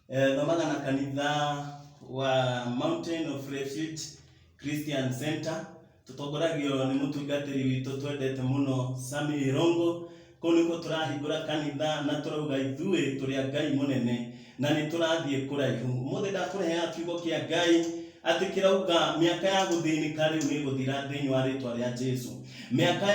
Thomana na kanitha wa Mountain of Refuge Christian Center tutongoragio ni mutungatiri witu twendete muno Sami Irongo kuniko turahingura kanitha na turauga ithuĩ tũrĩ a Ngai mũnene na nĩ tũrathiĩ kũraihu. Mũthĩ ndakũrehe kiugo kĩa Ngai atĩ kĩrauga mĩaka ya gũthĩnĩka rĩu nĩ gũthira thĩinĩ wa rĩtwa rĩa Jesu. Mĩaka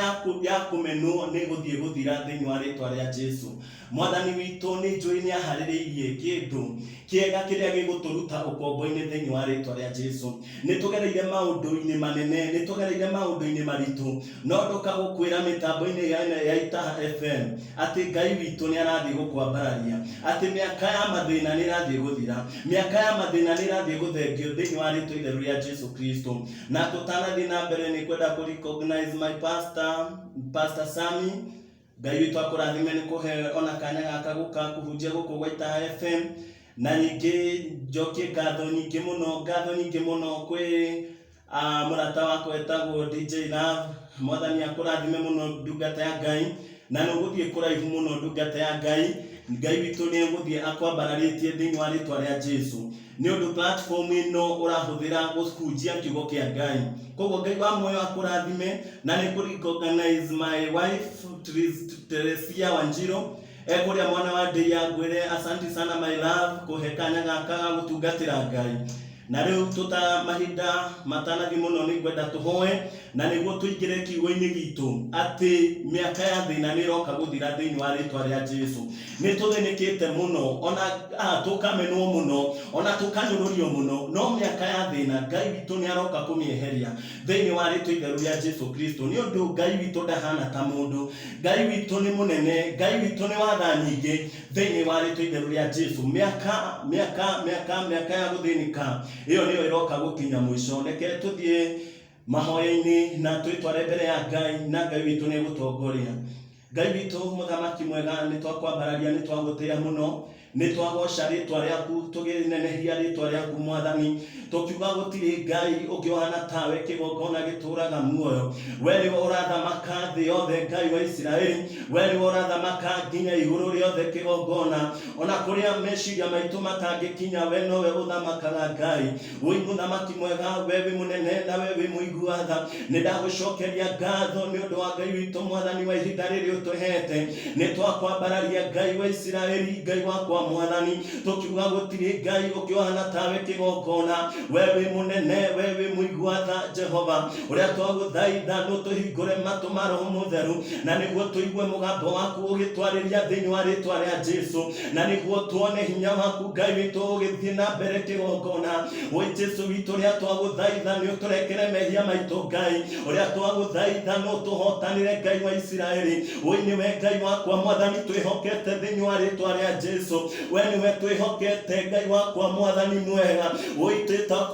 ya kũmenwo nĩ gũthiĩ gũthira thĩinĩ wa rĩtwa rĩa Jesu. Mwathani witũ nĩ njũĩ nĩ aharĩrĩirie kĩndũ kĩega kĩrĩa gĩgũtũruta ũkombo-inĩ thĩinĩ wa rĩtwa rĩa Jesu. Nĩ tũgereire maũndũ-inĩ manene, nĩ tũgereire maũndũ-inĩ maritũ, no ndoka gũkwĩra mĩtambo-inĩ ya Itaha FM atĩ Ngai witũ nĩ arathiĩ gũkwambararia, atĩ mĩaka ya mathĩna nĩ ĩrathiĩ gũthira, mĩaka ya mathĩna nĩ ĩrathiĩ gũthengio thĩinĩ wa rĩtwa itheru rĩa Jesu Kristo. Na tũtanathiĩ na mbere nĩ kwenda recognize my pastor Sami. Ngai witũ akũrathime nĩ kũhe ona kanya gaka gũka kũhunjia gũkũ gwa Itaha FM, na ningĩ njokie ngatho nyingĩ mũno kwĩ mũrata wakwa etagwo DJ Love. Mwathani akũrathime mũno ndungata ya Ngai, na nĩ ũgũthiĩ kũraihu mũno ndungata ya Ngai. Ngai witũ nĩ egũthiĩ akwambararĩtie thĩinĩ wa rĩtwa rĩa Jesu, nĩ ũndũ platform ĩno ũrahũthĩra gũkũnjia kiugo kĩa Ngai. Koguo Ngai wa muoyo akũrathime, na nĩ kũrecognize my wife Teresia Wanjiro kũrĩa mwana wa ndĩ ya ngwĩre. Asante sana my love kũhe kanya gaka ga gũtungatĩra Ngai. Na rĩu mahinda matanathi mũno nĩ ngwenda tũhoe na nĩguo tũingĩre kiugo-inĩ gitũ atĩ mĩaka ya thĩna nĩ ĩroka gũthira thĩinĩ wa rĩtwa rĩa Jesu. Nĩ tũthĩnĩkĩte mũno, ona tũkamenwo mũno, ona tũkanyũrũrio mũno, no mĩaka ya thĩna Ngai witũ nĩ aroka kũmĩeheria thĩinĩ wa rĩtwa itheru rĩa Jesu Kristo. Nĩ ũndũ Ngai witũ ndahana ta mũndũ, Ngai witũ nĩ mũnene, Ngai witũ nĩ wa tha nyingĩ thĩinĩ wa rĩtwa itheru rĩa Jesu. Mĩaka ya gũthĩnĩka iyo niyo iroka gukinya mwisho. Reke tuthie mahoya-inĩ na twitware mbere ya Ngai, na Ngai witũ nĩ egũtongoria. Ngai witũ mũthamaki mwega, nĩ twakwambararia, nĩ twagũtĩĩa mũno, nĩ twagoca rĩtwa rĩaku, tũgĩnenehia rĩtwa rĩaku Mwathani, tũkiuga gũtirĩ Ngai ũngĩ ũhana tawe, kĩgongona gĩtũraga muoyo. Wee nĩwe ũrathamaka thĩ yothe, Ngai wa Isiraeli, wee nĩwe ũrathamaka nginya igũrũ rĩothe kĩgongona, ona kũrĩa meciria maitũ matangĩkinya, wee nowe ũthamakaga Ngai. Wĩ mũthamaki mwega, wee wĩ mũnene na wee wĩ mũigua tha. Nĩ ndagũcokeria ngatho nĩ ũndũ wa Ngai witũ Mwathani wa ihinda rĩrĩ ũtũhete. Nĩ twakwambararia Ngai wa Isiraeli, Ngai wakwa Mwathani, tũkiuga gũtirĩ Ngai ũngĩ ũhana tawe kĩgongona. Wee wĩ mũnene, wee wĩ mũigua tha Jehova, ũrĩa twagũthaitha nũtũhingũre matũ ma Roho Mũtheru, na nĩguo tũigue mũgambo waku ũgĩtwarĩria thĩinĩ wa rĩtwa rĩa Jesu, na nĩguo tuone hinya waku Ngai witũ ũgĩthiĩ na mbere kĩgongona. Wĩ Jesu witũ ũrĩa twagũthaitha nĩ ũtũrekere mehia maitũ Ngai, ũrĩa twagũthaitha nĩ ũtũhotanĩre Ngai wa Isiraeli. Wĩ nĩwe Ngai wakwa Mwathani twĩhokete thĩinĩ wa rĩtwa rĩa Jesu, wee nĩwe twĩhokete Ngai wakwa Mwathani mwega. Wĩ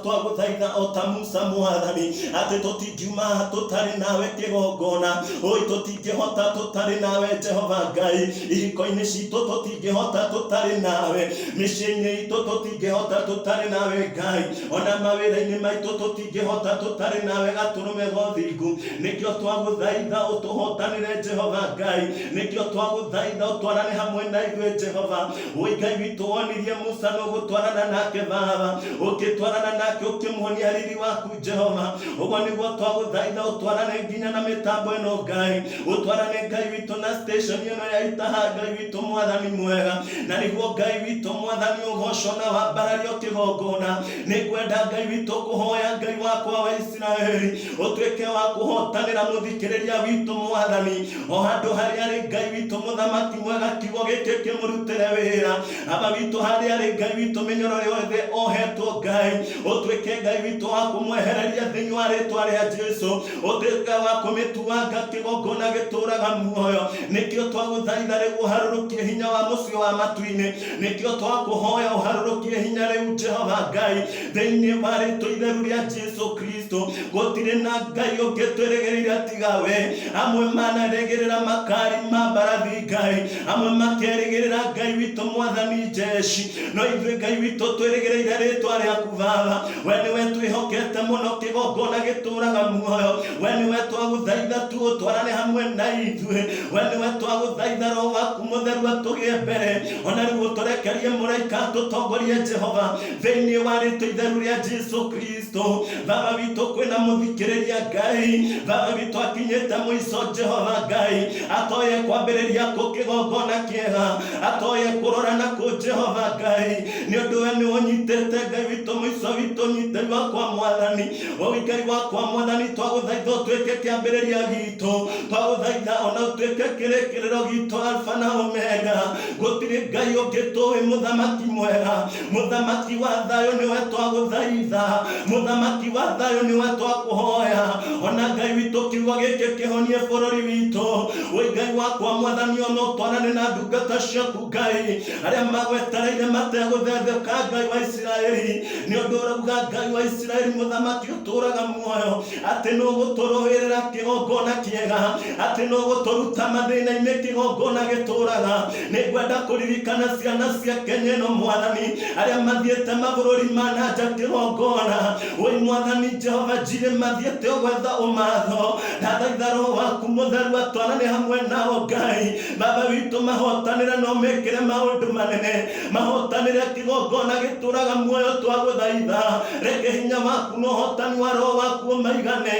twagũthaitha o ta Musa Mwathani atĩ tũtingiuma tũtarĩ nawe kĩgongona. Wĩ tũtingĩhota tũtarĩ nawe Jehova Ngai, ihiko-inĩ citũ tũtingĩhota tũtarĩ nawe, mĩciĩ-inĩ itũ tũtingĩhota tũtarĩ nawe Ngai, ona mawĩra-inĩ maitũ tũtingĩhota tũtarĩ nawe Gatũrũme gothingu. Nĩkĩo twagũthaitha ũtũhotanĩre Jehova Ngai, nĩkĩo twagũthaitha ũtwarane hamwe na ithuĩ Jehova. Wĩ Ngai witũ wonirie Musa nĩ ũgũtwarana nake Baba, ũkĩtwarana nake ũkĩmuonia riri waku Jehova. Ũguo nĩguo twagũthaitha ũtwarane nginya na mĩtambo ĩno Ngai, ũtwarane Ngai witũ na station ĩno ya Itaha, Ngai witũ Mwathani mwega, na nĩguo Ngai witũ Mwathani ũgocwo na wambarario kĩgongona. Nĩ kwenda Ngai witũ kũhoya Ngai wakwa wa Isiraeli ũtuĩke wa kũhotanĩra mũthikĩrĩria witũ Mwathani, o handũ harĩa arĩ Ngai witũ mũthamaki mwega, kiugo gĩkĩ kĩmũrutĩre wĩra. Aba witũ harĩa arĩ Ngai witũ mĩnyororo yothe ohetwo Ngai, ũtuĩke Ngai witũ wa kũmwehereria thĩinĩ wa rĩtwa rĩa Jesu, ũtuĩke wa kũmĩtuanga kĩgongona gĩtũraga muoyo. Nĩkĩo twagũthaitha rĩu ũharũrũkie hinya wa mũcio wa matu-inĩ, nĩkĩo twakũhoya ũharũrũkie hinya rĩu Jehova Ngai thĩinĩ wa rĩtwa itheru rĩa Jesu Kristo. Gũtirĩ na Ngai ũngĩ twĩrĩgĩrĩire tiga we, amwe manarĩgĩrĩra makari ma mbarathi Ngai, amwe makerĩgĩrĩra Ngai witũ mwathani jeshi no ithuĩ Ngai witũ twĩrĩgĩrĩire rĩtwa rĩaku Baba we nĩwe twĩhokete mũno kĩgongona gĩtũraga muoyo we nĩwe twagũthaitha tũtwarane hamwe na ithuĩ we nĩwe twagũthaitha Roho waku mũtheru atũgĩe mbere ona rĩu ũtũrekerie mũraika atũtongorie Jehova thĩinĩ wa rĩtwa itheru rĩa Jesu Kristo Baba witũ kwĩna mũthikĩrĩria Ngai Baba witũ akinyĩte mũico Jehova Ngai atoye kwambĩrĩria kũ kĩgongona kĩega atoye kũrora na kũ Jehova Ngai nĩ ũndũ we nĩ ũnyitĩte Ngai witũ mũico witũ nyitĩri wakwa mwathani o Ngai wakwa mwathani twagũthaitha ũtuĩke kĩambĩrĩria gitũ twagũthaitha ona ũtuĩke kĩrĩkĩrĩro gitũ Alpha na Omega gũtirĩ Ngai ũngĩ tũĩ mũthamaki mwega mũthamaki wa thayũ nĩwe twagũthaitha mũthamaki wa thayũ nĩwe twakũhoya ona Ngai witũ kiugo gĩkĩ kĩhonie bũrũri witũ we Ngai wakwa mwathani ona ũtwarane na ndungata ciaku Ngai arĩa magwetereire mategũthethũka Ngai wa Isiraeli nĩ ũndũ ũrauga Ngai wa Isiraeli mũthamaki ũtũraga muoyo atĩ nĩ ũgũtũrũĩrĩra kĩgongona kĩega atĩ nĩ ũgũtũruta mathĩna-inĩ kĩgongona gĩtũraga nĩ ngwenda kũririkana ciana cia Kenya ĩno mwathani arĩa mathiĩte mabũrũri ma nanja kĩgongona we mwathani Jehova njirĩ mathiĩte gwetha ũmatho ndathaitha Roho waku mũtheru atwarane hamwe nao Ngai Baba witũ mahotanĩre no mekĩre maũndũ manene mahotanĩre kĩgongona gĩtũraga muoyo twagũthaitha reke hinya waku na ũhotani wa Roho waku ũmaigane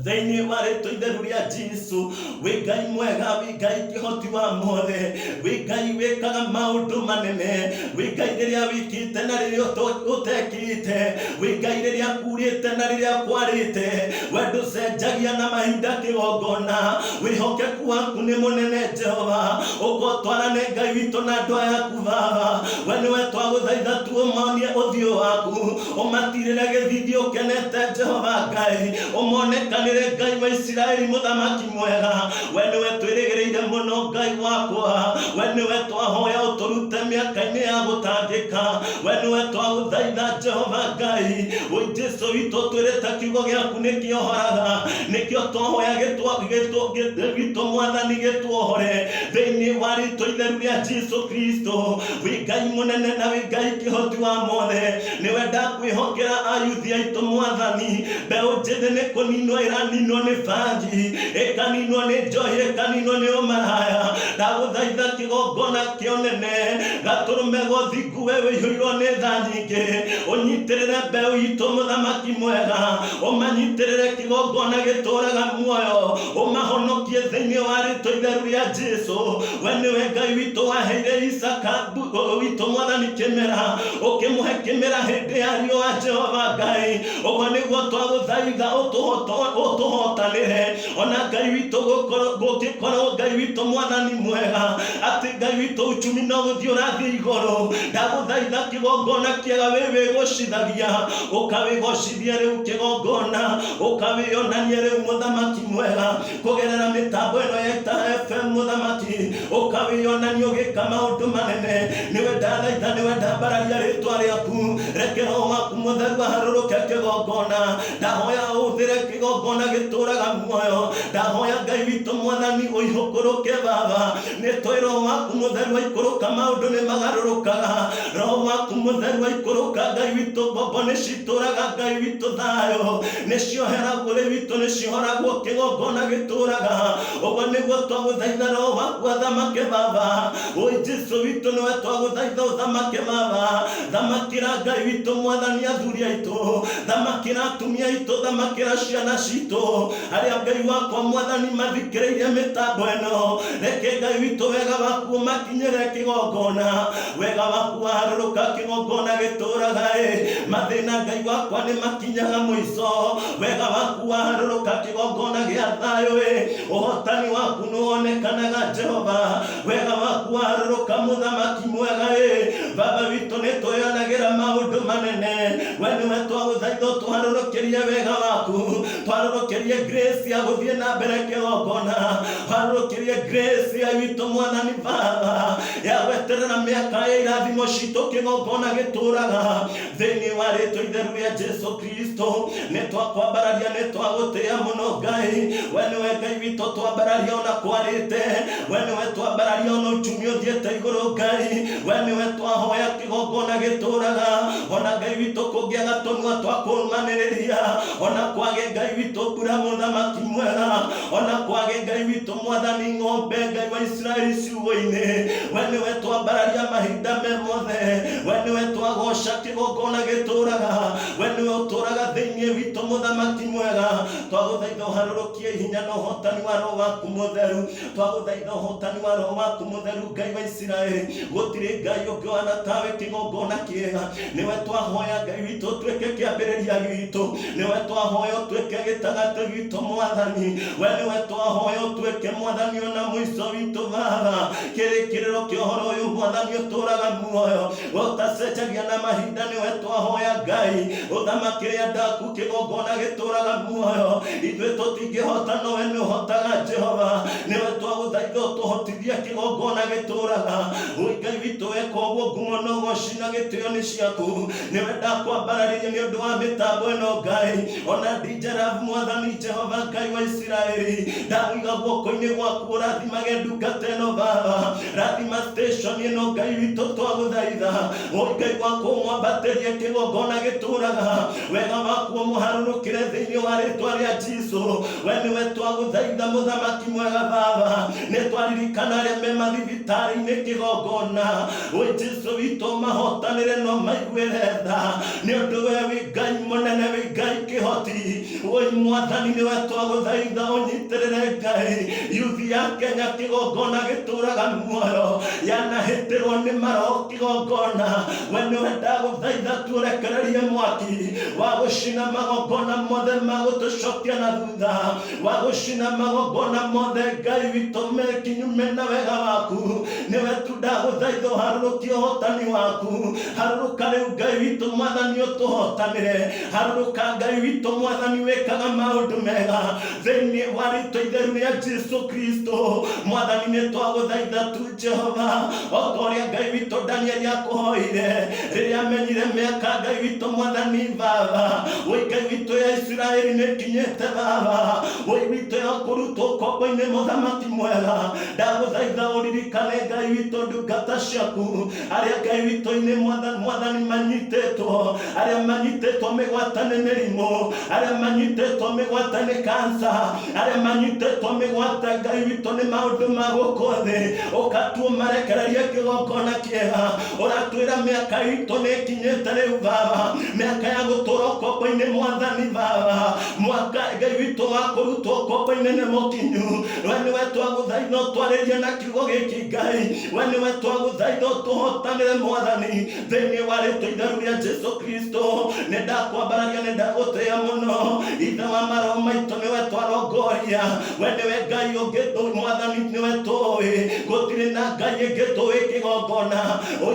thĩinĩ wa rĩtwa itheru rĩa Jesu wĩ Ngai mwega wĩ Ngai kĩhoti wa mothe wĩ Ngai wĩkaga maũndũ manene wĩ Ngai rĩrĩa wĩkĩte na rĩrĩa ũtekĩte wĩ Ngai rĩrĩa kurĩte na rĩrĩa kwarĩte we ndũcenjagia na mahinda kĩgongona wĩhokeku waku nĩ mũnene Jehova ũgotwarane Ngai witũ na andũ aya aku Baba we nĩwe twagũthaitha tuomonie ũthiũ waku ũmatirĩre gĩthithi ũkenete Jehova Ngai ũmoneka Ngai wa Isiraeli mũthamaki mwega we nĩwe twĩrĩgĩrĩire mũno Ngai wakwa we nĩwe twahoya ũtũrute mĩaka-inĩ ya gũtangĩka we nĩwe twagũthaitha Jehova Ngai we Jesu witũ twĩrĩte kiugo gĩaku nĩkĩohoraga nĩkĩo twahoya gĩtũ mwathani gĩtuohore thĩinĩ wa rĩtwa itheru rĩa Jesu Kristo wĩ Ngai mũnene na wĩ Ngai kĩhoti wa mothe nĩwe ndakwĩhokera ayuthi aitũ mwathani mbeũ njĩthĩ nĩ kũninwo ĩraninwo nĩ bangi ĩkaninwo nĩ njohi ĩkaninwo nĩ ũmaraya ndagũthaitha kĩgongona kĩonene gatũrũme gothingu we wĩihũirwo nĩ tha nyingĩ ũnyitĩrĩre mbeũ itũ mũthamaki mwega ũmanyitĩrĩre kĩgongona gĩtũraga muoyo ũmahonokie thĩinĩ wa rĩtwa itheru rĩa Jesu we nĩwe Ngai witũ waheire Isaka witũ mwathani kĩmera ũkĩmũhe kĩmera hĩndĩ ya riũa Jehova Ngai ũguo nĩguo twagũthaitha ũtũhotanĩre ona Ngai witũ gũgĩkorwo Ngai witũ mwathani mwega atĩ Ngai witũ uchumi no gũthiĩ ũrathiĩ igũrũ ndagũthaitha kĩgongona kĩega wĩgũcithagia ũkawĩgocithia rĩu kĩgongona ũkawĩonania rĩu mũthamaki mwega kũgerera mĩtambo ĩno ya Itaha FM mũthamaki ũkawĩonania ũgĩka maũndũ manene nĩwe ndathaitha nĩwe ndambararia rĩtwa rĩaku reke Roho waku mũtheru aharũrũke kĩgongona ndahoya ũthĩre kĩgongona gĩtũraga muoyo ndahoya Ngai witũ mwathani ũihũkũrũke Baba nĩ tũĩ Roho waku mũtheru aikũrũka maũndũ nĩ magarũrũkaga Roho waku mũtheru aikũrũka Ngai witũ ngombo nĩ citũraga Ngai witũ thayũ nĩ cioheragwo rĩ witũ nĩ cihoragwo kĩgongona gĩtũraga ũguo nĩguo twagũthaitha Roho waku athamake Baba oi Jesu witũ nĩwe twagũthaitha ũthamake Baba thamakĩra Ngai witũ mwathani athuri aitũ thamakĩra atumia aitũ thamakĩra ciana citũ arĩa Ngai wakwa mwathani mathikĩrĩire mĩtambo ĩno reke Ngai witũ wega waku ũmakinyĩre kĩgongona wega waku waharũrũka kĩgongona gĩtũraga mathĩna Ngai wakwa nĩ makinyaga mũico wega waku waharũrũka kĩgongona gĩa thayũ ũhotani waku nĩwonekanaga Jehova wega waku waharũrũka mũthamaki mwega Baba witũ nĩ twĩonagĩra maũndũ manene. We nĩwe twagũthaitha tũharũrũkĩrie wega waku, twarũrũkĩrie grace ya gũthiĩ na mbere kĩgongona, twarũrũkĩrie grace ya witũ Mwathani Baba ya gweterera mĩaka ya irathimo citũ kĩgongona gĩtũraga thĩinĩ wa rĩtwa itheru rĩa Jesu Kristo. Nĩ twakwambararia, nĩ twagũtĩĩa mũno Ngai. We nĩwe Ngai witũ twambararia ona kwarĩte, we nĩwe twambararia ona uchumi ũthiĩte igũrũ Ngai. We nĩwe twahoya kĩgongona gĩtũraga, ona Ngai witũ kũngĩaga tũnua twa kũmanĩrĩria, ona kwage Ngai witũ mbura mũthamaki mwega, ona kwage Ngai witũ Mwathani ng'ombe Ngai wa Israeli ciugo-inĩ. We nĩwe twambararia mahinda me mothe, we nĩwe twagoca kĩgongona gĩtũraga, we nĩwe ũtũraga thĩinĩ witũ mũthamaki mwega. Twagũthaitha ũharũrũkie hinya na ũhotani wa Roho waku mũtheru, twagũthaitha ũhotani wa Roho waku mũtheru Ngai wa Israeli. Gũtirĩ Ngai ũngĩ wana tawe kĩgongona kĩega. Nĩwe twahoya Ngai witũ ũtuĩke kĩambĩrĩria gitũ, nĩwe twahoya ũtuĩke gĩtagatĩ gitũ Mwathani. We nĩwe twahoya ũtuĩke Mwathani ona mũico witũ Baba, kĩrĩkĩrĩro kĩa ũhoro ũyũ Mwathani ũtũraga muoyo ũtacenjagia na mahinda. Nĩwe twahoya Ngai ũthamakĩre ndaku kĩgongona gĩtũraga muoyo. Ithuĩ tũtingĩhota, nowe nĩ ũhotaga Jehova. Nĩwe twagũthaitha ũtũhotithie kĩgongona gĩtũraga. Ngai witũ weka ũguo ngumo na ũgooci na gĩtĩo nĩ ciaku. Nĩwe ndakwambararirie nĩ ũndũ wa mĩtambo ĩno Ngai, ona DJ Love Mwathani Jehova Ngai wa Israeli. Ndaiga guoko-inĩ gwaku ũrathimage ndungata ĩno Baba, rathima station ĩno Ngai witũ twagũthaitha. Ngai waku ũmwambatĩrie kĩgongona gĩtũraga, wega waku ũmũharũrũkĩre thĩinĩ wa rĩtwa rĩa Jesũ. We nĩwe twagũthaitha mũthamaki mwega Baba, nĩ twaririkana arĩa me mathibitarĩ-inĩ kĩgongona. We Jesũ witũ mahotanĩre no maiguĩre tha, nĩ ũndũ we wĩ Ngai mũnene, wĩ Ngai kĩhoti. We Mwathani nĩwe twagũthaitha ũnyitĩrĩre Ngai yuthi ya Kenya kĩgongona gĩtũraga muoyo, yanahĩtĩrwo nĩ maroho kĩgongona. We nĩwe ndagũthaitha tuorekererie mwaki wa gũcina magongona mothe ma gũtũcokia na thutha, wa gũcina magongona mothe Ngai witũ mekinyume na wega waku. Nĩwe tu ndagũthaitha ũharũrũkie ũhotani waku. Harũrũka rĩu Ngai witũ Mwathani ũtũhotanĩre, harũrũka Ngai witũ Mwathani wĩkaga maũndũ mega thĩinĩ wa rĩtwa itheru rĩa Jesu Kristo. Mwathani nĩ twagũthaitha tu Jehova, o ta ũrĩa Ngai witũ Danieli akũhoire rĩrĩa amenyire mĩaka Ngai witũ Mwathani Baba. We Ngai witũ ya Israeli nĩ kinyĩte Baba, we witũ ya kũrutwo ũkombo-inĩ mũthamaki mwega. Ndagũthaitha ũririkane Ngai witũ ndungata ciaku arĩa Ngai witũ-inĩ Mwathani manyitĩtwo, arĩa manyitĩtwo mĩgwate nĩ mĩrimũ, arĩa manyitĩtwo mĩgwate nĩ kansa, arĩa manyitĩtwo mĩgwate Ngai witũ nĩ maũndũ ma gũkũ thĩ. Ũkatumarekererie kĩgongona kĩega. Ũratwĩra mĩaka itũ nĩ ĩkinyĩte rĩu Baba, mĩaka ya gũtũra ũkombo-inĩ Mwathani Baba, mwaka Ngai witũ wa kũrutwo ũkombo-inĩ nĩ mũkinyu. We nĩwe twagũthaitha ũtwarĩrie na kiugo gĩkĩ Ngai. We nĩwe twagũthaitha ũtũhotanĩre Mwathani thĩinĩ wa rĩtwa itheru rĩa Jesu Kristo. Nĩ ndakwambararia, nĩ ndagũtĩĩa mũno ithe wa maroho maitũ, nĩwe twarongoria. We nĩwe Ngai ũngĩ Mwathani, nĩwe tũĩ, gũtirĩ na Ngai ĩngĩ tũĩ kĩgongona.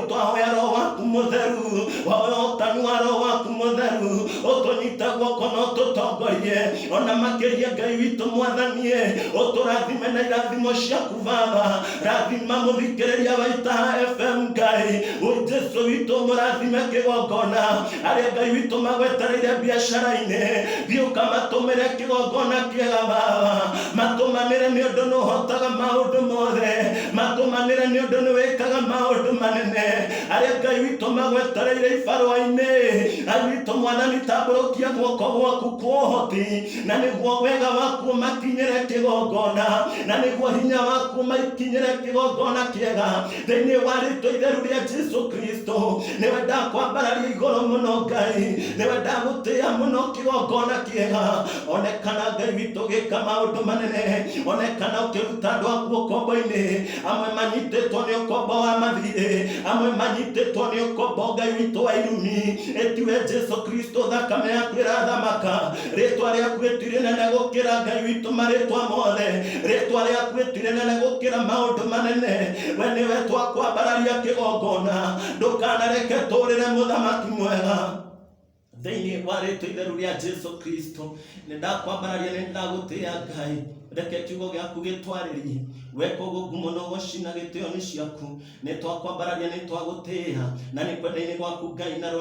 Twahoya Roho waku mũtheru, wahoya ũhotani wa Roho waku mũtheru, ũtũnyita guoko na ũtũtongorie. Ona makĩria Ngai witũ Mwathani, ũtũrathime na irathimo ciaku Baba. Rathima mũthikĩrĩria wa Itaha FM Ngai, we Jesu witũ mũrathime kĩgongona. Arĩa Ngai witũ magwetereire biacara-inĩ, thiĩ ũkamatũmĩre kĩgongona kĩega Baba. Matũmanĩre nĩ ũndũ nĩ ũhotaga maũndũ mothe, matũmanĩre nĩ ũndũ nĩ wĩkaga maũndũ manene. Arĩa Ngai witũ magwetereire ibarũa-inĩ, Ngai witũ Mwathani tambũrũkia guoko gwaku kwa ũhoti, na nĩguo wega waku makinyĩre kĩgongona, na nĩguo hinya waku makinyĩre kĩgongona kĩega thĩinĩ wa rĩtwa itheru rĩa Jesu Kristo. niwe ndakwambararia iguru muno Ngai, niwe ndagutia muno kigongona kiega. Onekana Ngai witu gika maundu manene, onekana ukiruta andu aku ukombo-ini, amwe manyititwo ni ukombo wa mathire, amwe manyititwo ni ukombo Ngai witu wa irumi. Etiwe Jesu Kristo thakame yaku irathamaka, ritwa riaku ritire nene gukira Ngai witu maritwa mothe, ritwa riaku ritire nene gukira maundu manene. We niwe twakwambararia kigongona, ndukanareke turire muthamaki mwega thĩinĩ wa rĩtwa itheru rĩa Jesu Kristo. Nĩ ndakwambararia, nĩ ndagutia Ngai, reke kiugo gĩaku gĩtwarĩrie weko gũku mũno gũcina gĩtĩo nĩ ciaku. Nĩ twakwambararia, nĩ twagũtĩĩa, na nĩ kwenda-inĩ gwaku Ngai na